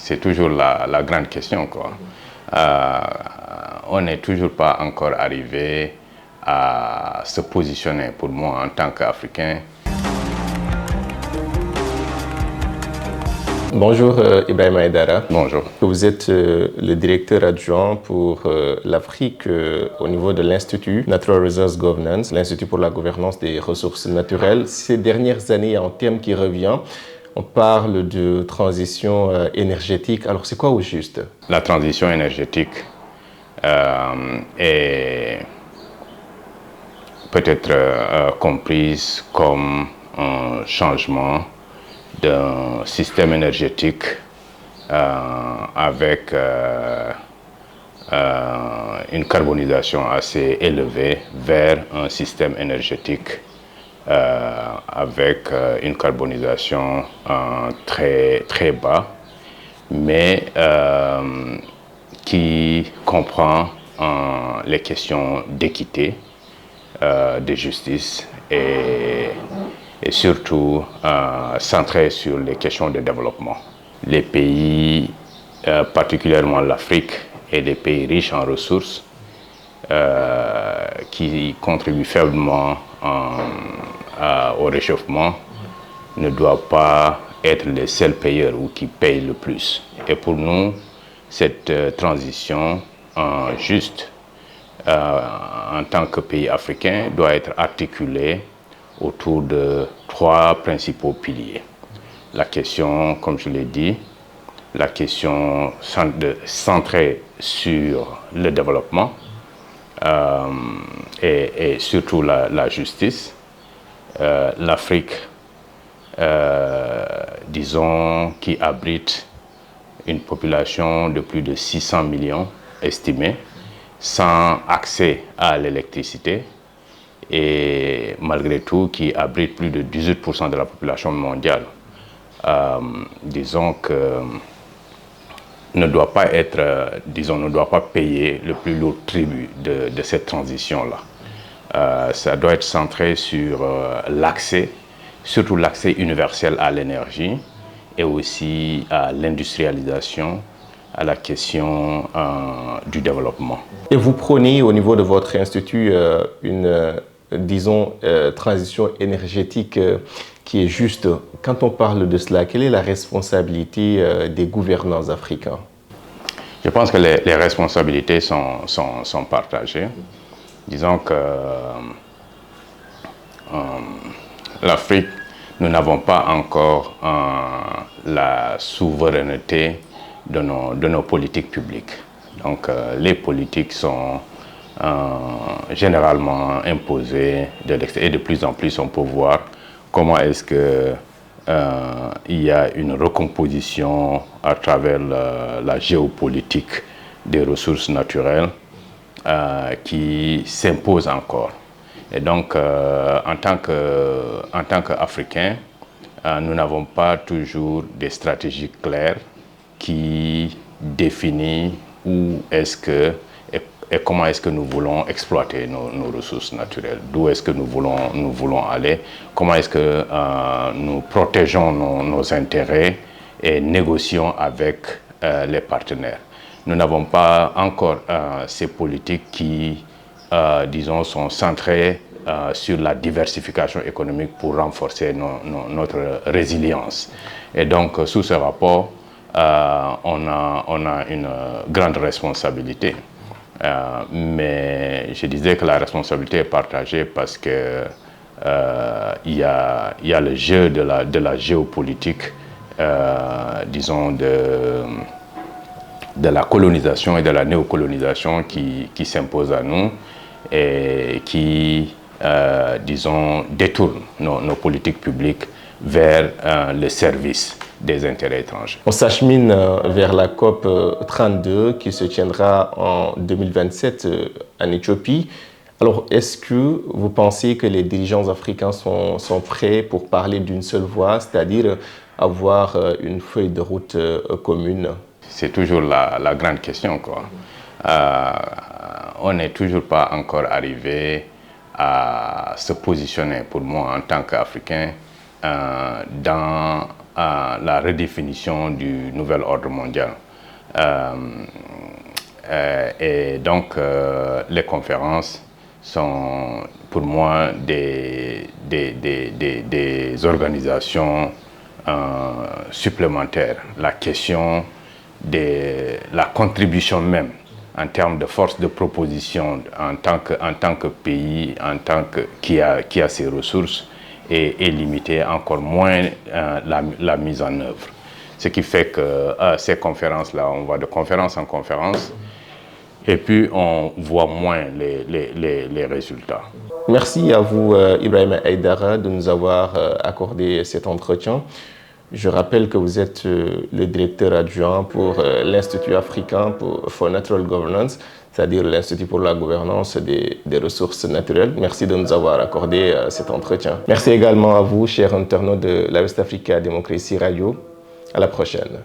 C'est toujours la grande question, quoi. On n'est toujours pas encore arrivé à se positionner, pour moi, en tant qu'Africain. Bonjour Ibrahima Aïdara. Bonjour. Vous êtes le directeur adjoint pour l'Afrique au niveau de l'Institut Natural Resource Governance, l'Institut pour la gouvernance des ressources naturelles. Ces dernières années, il y a un thème qui revient. On parle de transition énergétique. Alors, c'est quoi au juste? La transition énergétique est peut-être comprise comme un changement d'un système énergétique avec une carbonisation assez élevée vers un système énergétique avec une carbonisation très, très bas, mais qui comprend les questions d'équité, de justice et surtout centré sur les questions de développement. Les pays, particulièrement l'Afrique et les pays riches en ressources, qui contribuent faiblement au réchauffement, ne doivent pas être les seuls payeurs ou qui payent le plus. Et pour nous, cette transition juste en tant que pays africain doit être articulée autour de trois principaux piliers. La question, comme je l'ai dit, la question centrée sur le développement et surtout la justice. L'Afrique, disons, qui abrite une population de plus de 600 millions estimée, sans accès à l'électricité, et malgré tout qui abrite plus de 18% de la population mondiale, disons que ne doit pas payer le plus lourd tribut de cette transition-là. Ça doit être centré sur l'accès, surtout l'accès universel à l'énergie et aussi à l'industrialisation, à la question du développement. Et vous prônez au niveau de votre institut une transition énergétique qui est juste. Quand on parle de cela, quelle est la responsabilité des gouvernants africains? Je pense que les responsabilités sont partagées. Disons que l'Afrique, nous n'avons pas encore la souveraineté de nos politiques publiques. Donc les politiques sont généralement imposées de l'extérieur et de plus en plus on peut voir comment est-ce que il y a une recomposition à travers la géopolitique des ressources naturelles qui s'impose encore. Et donc en tant qu'Africains, nous n'avons pas toujours des stratégies claires qui définissent où est-ce que et comment est-ce que nous voulons exploiter nos ressources naturelles, d'où est-ce que nous voulons aller, comment est-ce que nous protégeons nos intérêts et négocions avec les partenaires. Nous n'avons pas encore ces politiques qui, disons, sont centrées sur la diversification économique pour renforcer notre résilience. Et donc, sous ce rapport, on a une grande responsabilité. Mais je disais que la responsabilité est partagée parce que il y a le jeu de la géopolitique, disons, de la colonisation et de la néocolonisation qui s'impose à nous et qui, disons, détourne nos politiques publiques vers le service des intérêts étrangers. On s'achemine vers la COP 32 qui se tiendra en 2027 en Éthiopie. Alors, est-ce que vous pensez que les dirigeants africains sont prêts pour parler d'une seule voix, c'est-à-dire avoir une feuille de route commune? C'est toujours la grande question, quoi. On n'est toujours pas encore arrivé à se positionner, pour moi, en tant qu'Africain, dans la redéfinition du nouvel ordre mondial. Et donc, les conférences sont pour moi des organisations supplémentaires. La question de la contribution même en termes de force de proposition en tant que pays, qui a ses ressources, est limitée, encore moins la mise en œuvre. Ce qui fait que ces conférences-là, on va de conférence en conférence, et puis on voit moins les résultats. Merci à vous, Ibrahima Aïdara, de nous avoir accordé cet entretien. Je rappelle que vous êtes le directeur adjoint pour l'Institut africain for Natural Governance, c'est-à-dire l'Institut pour la gouvernance des ressources naturelles. Merci de nous avoir accordé cet entretien. Merci également à vous, chers internautes de la West Africa Democracy Radio. À la prochaine.